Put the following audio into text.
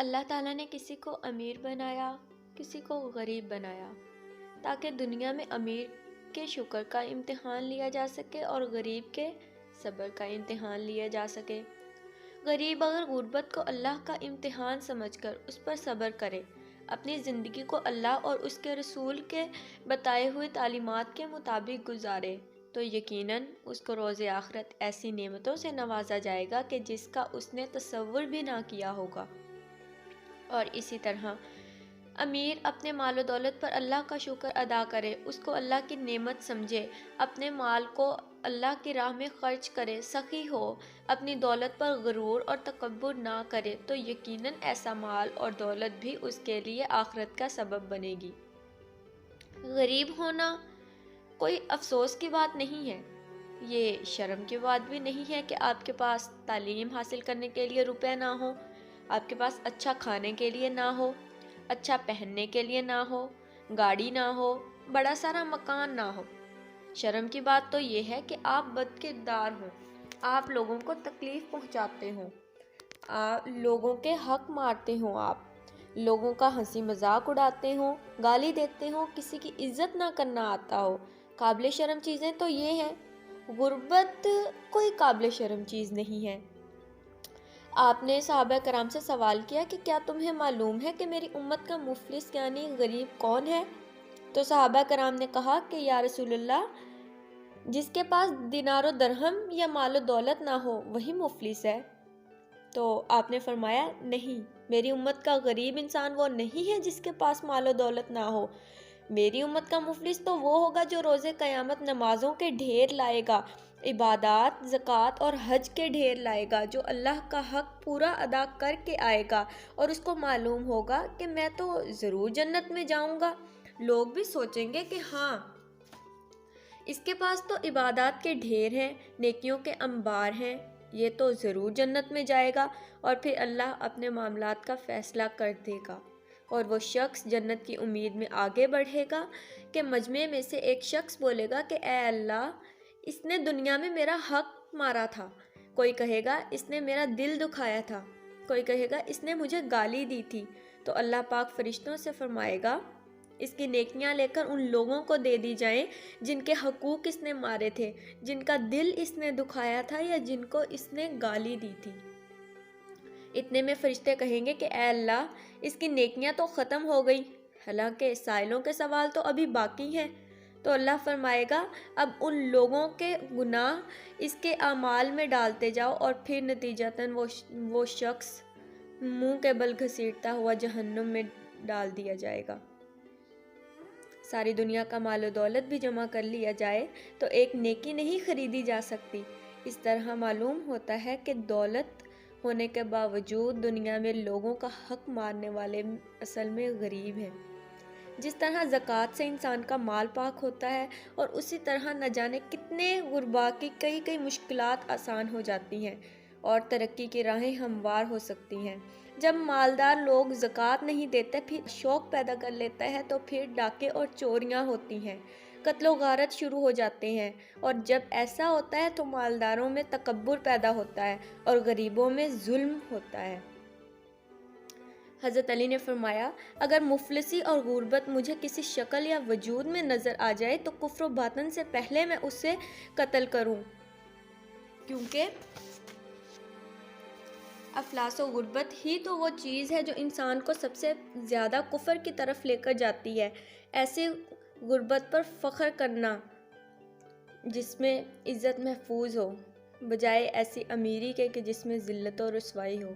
اللہ تعالیٰ نے کسی کو امیر بنایا، کسی کو غریب بنایا، تاکہ دنیا میں امیر کے شکر کا امتحان لیا جا سکے اور غریب کے صبر کا امتحان لیا جا سکے۔ غریب اگر غربت کو اللہ کا امتحان سمجھ کر اس پر صبر کرے، اپنی زندگی کو اللہ اور اس کے رسول کے بتائے ہوئے تعلیمات کے مطابق گزارے، تو یقیناً اس کو روز آخرت ایسی نعمتوں سے نوازا جائے گا کہ جس کا اس نے تصور بھی نہ کیا ہوگا۔ اور اسی طرح امیر اپنے مال و دولت پر اللہ کا شکر ادا کرے، اس کو اللہ کی نعمت سمجھے، اپنے مال کو اللہ کی راہ میں خرچ کرے، سخی ہو، اپنی دولت پر غرور اور تکبر نہ کرے، تو یقیناً ایسا مال اور دولت بھی اس کے لیے آخرت کا سبب بنے گی۔ غریب ہونا کوئی افسوس کی بات نہیں ہے، یہ شرم کی بات بھی نہیں ہے کہ آپ کے پاس تعلیم حاصل کرنے کے لیے روپے نہ ہو، آپ کے پاس اچھا کھانے کے لیے نہ ہو، اچھا پہننے کے لیے نہ ہو، گاڑی نہ ہو، بڑا سارا مکان نہ ہو۔ شرم کی بات تو یہ ہے کہ آپ بد کردار ہوں، آپ لوگوں کو تکلیف پہنچاتے ہوں، آپ لوگوں کے حق مارتے ہوں، آپ لوگوں کا ہنسی مذاق اڑاتے ہوں، گالی دیتے ہوں، کسی کی عزت نہ کرنا آتا ہو۔ قابل شرم چیزیں تو یہ ہیں، غربت کوئی قابل شرم چیز نہیں ہے۔ آپ نے صحابہ کرام سے سوال کیا کہ کیا تمہیں معلوم ہے کہ میری امت کا مفلس یعنی غریب کون ہے؟ تو صحابہ کرام نے کہا کہ یا رسول اللہ، جس کے پاس دینار و درہم یا مال و دولت نہ ہو وہی مفلس ہے۔ تو آپ نے فرمایا نہیں، میری امت کا غریب انسان وہ نہیں ہے جس کے پاس مال و دولت نہ ہو، میری امت کا مفلس تو وہ ہوگا جو روز قیامت نمازوں کے ڈھیر لائے گا، عبادات، زکوٰۃ اور حج کے ڈھیر لائے گا، جو اللہ کا حق پورا ادا کر کے آئے گا اور اس کو معلوم ہوگا کہ میں تو ضرور جنت میں جاؤں گا۔ لوگ بھی سوچیں گے کہ ہاں، اس کے پاس تو عبادات کے ڈھیر ہیں، نیکیوں کے انبار ہیں، یہ تو ضرور جنت میں جائے گا، اور پھر اللہ اپنے معاملات کا فیصلہ کر دے گا اور وہ شخص جنت کی امید میں آگے بڑھے گا کہ مجمع میں سے ایک شخص بولے گا کہ اے اللہ، اس نے دنیا میں میرا حق مارا تھا، کوئی کہے گا اس نے میرا دل دکھایا تھا، کوئی کہے گا اس نے مجھے گالی دی تھی، تو اللہ پاک فرشتوں سے فرمائے گا اس کی نیکیاں لے کر ان لوگوں کو دے دی جائیں جن کے حقوق اس نے مارے تھے، جن کا دل اس نے دکھایا تھا یا جن کو اس نے گالی دی تھی۔ اتنے میں فرشتے کہیں گے کہ اے اللہ، اس کی نیکیاں تو ختم ہو گئی، حالانکہ سائلوں کے سوال تو ابھی باقی ہیں۔ تو اللہ فرمائے گا اب ان لوگوں کے گناہ اس کے اعمال میں ڈالتے جاؤ، اور پھر نتیجتاً وہ شخص منہ کے بل گھسیٹتا ہوا جہنم میں ڈال دیا جائے گا۔ ساری دنیا کا مال و دولت بھی جمع کر لیا جائے تو ایک نیکی نہیں خریدی جا سکتی۔ اس طرح معلوم ہوتا ہے کہ دولت ہونے کے باوجود دنیا میں لوگوں کا حق مارنے والے اصل میں غریب ہیں۔ جس طرح زکوٰۃ سے انسان کا مال پاک ہوتا ہے، اور اسی طرح نہ جانے کتنے غربا کی کئی مشکلات آسان ہو جاتی ہیں اور ترقی کی راہیں ہموار ہو سکتی ہیں۔ جب مالدار لوگ زکوٰۃ نہیں دیتے، پھر شوق پیدا کر لیتا ہے، تو پھر ڈاکے اور چوریاں ہوتی ہیں، قتل و غارت شروع ہو جاتے ہیں، اور جب ایسا ہوتا ہے تو مالداروں میں تکبر پیدا ہوتا ہے اور غریبوں میں ظلم ہوتا ہے۔ حضرت علی نے فرمایا اگر مفلسی اور غربت مجھے کسی شکل یا وجود میں نظر آ جائے تو کفر و باطن سے پہلے میں اسے قتل کروں، کیونکہ افلاس و غربت ہی تو وہ چیز ہے جو انسان کو سب سے زیادہ کفر کی طرف لے کر جاتی ہے۔ ایسی غربت پر فخر کرنا جس میں عزت محفوظ ہو، بجائے ایسی امیری کے کہ جس میں ذلت و رسوائی ہو۔